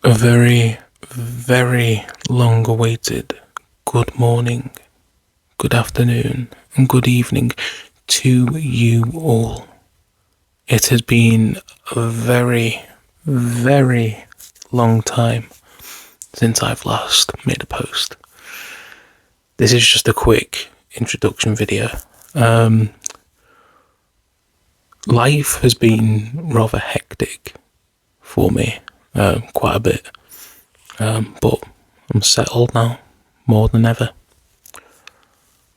A very, very long awaited good morning, good afternoon, and good evening to you all. It has been a very, very long time since I've last made a post. This is just a quick introduction video. Life has been rather hectic for me, quite a bit, but I'm settled now, more than ever.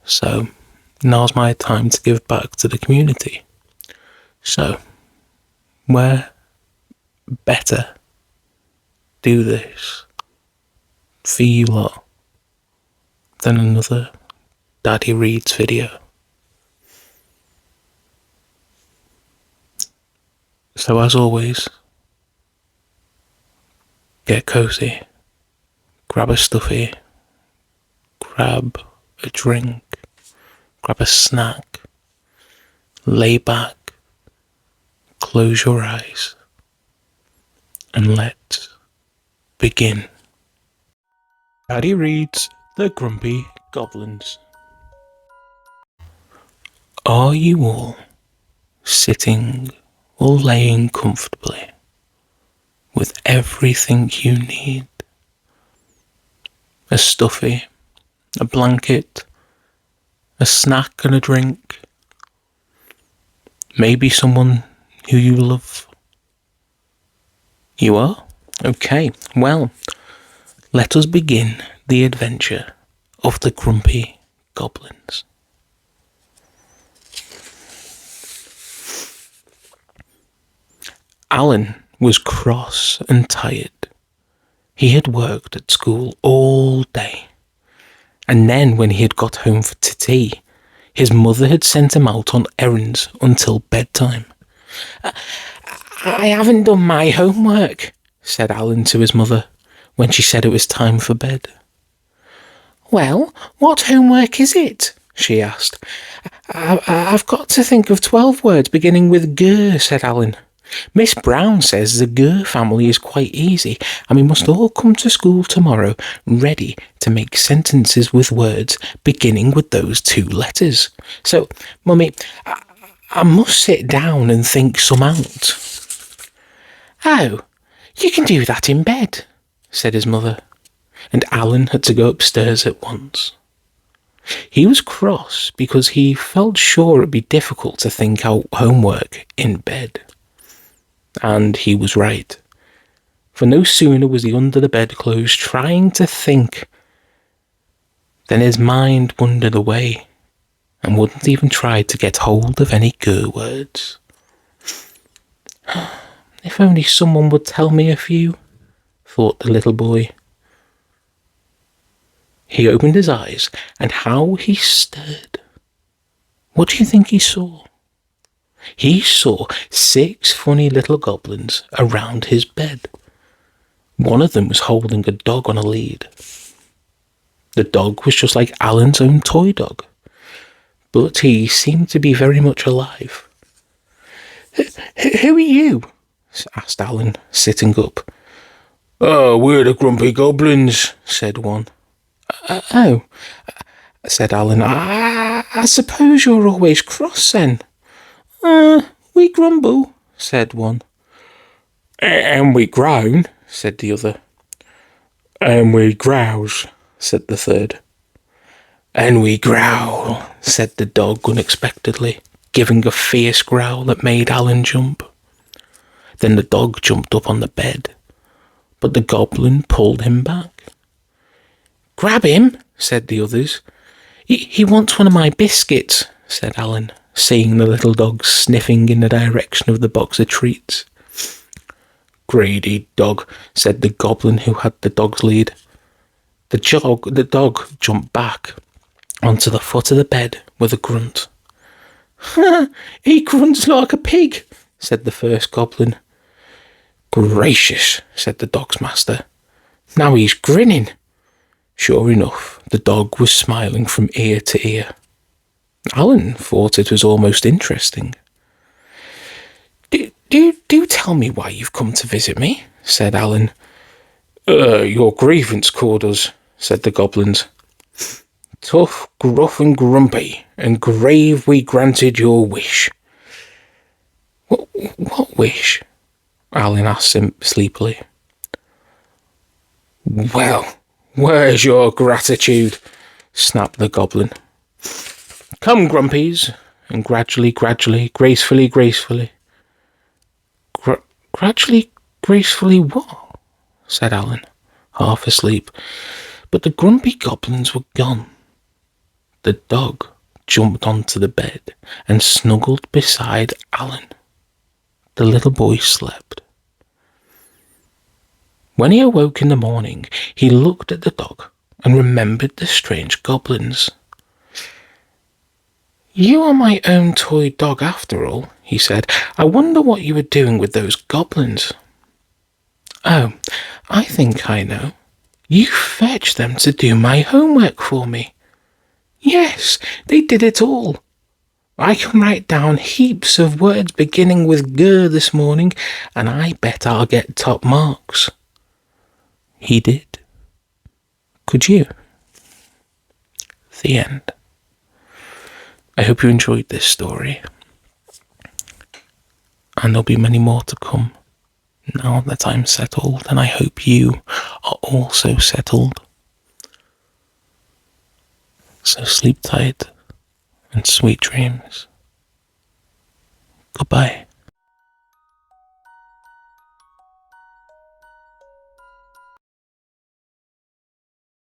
So now's my time to give back to the community. So where better do this for you lot than another Daddy Reads video? So as always, get cosy, grab a stuffie, grab a drink, grab a snack, lay back, close your eyes, and let's begin. Daddy Reads the Grumpy Goblins. Are you all sitting or laying comfortably with everything you need? A stuffie, a blanket, a snack and a drink, maybe someone who you love. You are? Okay, well, let us begin the adventure of the Grumpy Goblins. Alan was cross and tired. He had worked at school all day, and then when he had got home for tea, his mother had sent him out on errands until bedtime. I haven't done my homework, said Alan to his mother when she said it was time for bed. Well, what homework is it? She asked. I've got to think of 12 words beginning with G, said Alan. Miss Brown says the G family is quite easy, and we must all come to school tomorrow ready to make sentences with words beginning with those two letters. So, Mummy, I must sit down and think some out. Oh, you can do that in bed, said his mother, and Alan had to go upstairs at once. He was cross because he felt sure it'd be difficult to think out homework in bed. And he was right. For no sooner was he under the bedclothes trying to think than his mind wandered away and wouldn't even try to get hold of any G words. If only someone would tell me a few, thought the little boy. He opened his eyes, and how he stared. What do you think he saw? He saw 6 funny little goblins around his bed. One of them was holding a dog on a lead. The dog was just like Alan's own toy dog, but he seemed to be very much alive. Who are you? Asked Alan, sitting up. Oh, we're the Grumpy Goblins, said one. Oh, said Alan. I suppose you're always cross then. We grumble, said one. And we groan, said the other. And we grouse, said the third. And we growl, said the dog unexpectedly, giving a fierce growl that made Alan jump. Then the dog jumped up on the bed, but the goblin pulled him back. Grab him, said the others. He wants one of my biscuits, said Alan, seeing the little dog sniffing in the direction of the box of treats. Greedy dog, said the goblin who had the dog's lead. The dog jumped back onto the foot of the bed with a grunt. He grunts like a pig, said the first goblin. Gracious, said the dog's master. Now he's grinning. Sure enough, the dog was smiling from ear to ear. Alan thought it was almost interesting. Do tell me why you've come to visit me, said Alan. Your grievance called us, said the goblins. Tough, gruff, and grumpy, and grave we granted your wish. What wish? Alan asked him sleepily. Well, where's your gratitude? Snapped the goblin. Come, Grumpies, and gradually, gracefully. Gradually, gracefully what? Said Alan, half asleep. But the grumpy goblins were gone. The dog jumped onto the bed and snuggled beside Alan. The little boy slept. When he awoke in the morning, he looked at the dog and remembered the strange goblins. You are my own toy dog after all, he said. I wonder what you were doing with those goblins. Oh, I think I know. You fetched them to do my homework for me. Yes, they did it all. I can write down heaps of words beginning with G this morning, and I bet I'll get top marks. He did. Could you? The end. I hope you enjoyed this story, and there'll be many more to come now that I'm settled, and I hope you are also settled. So sleep tight and sweet dreams. Goodbye.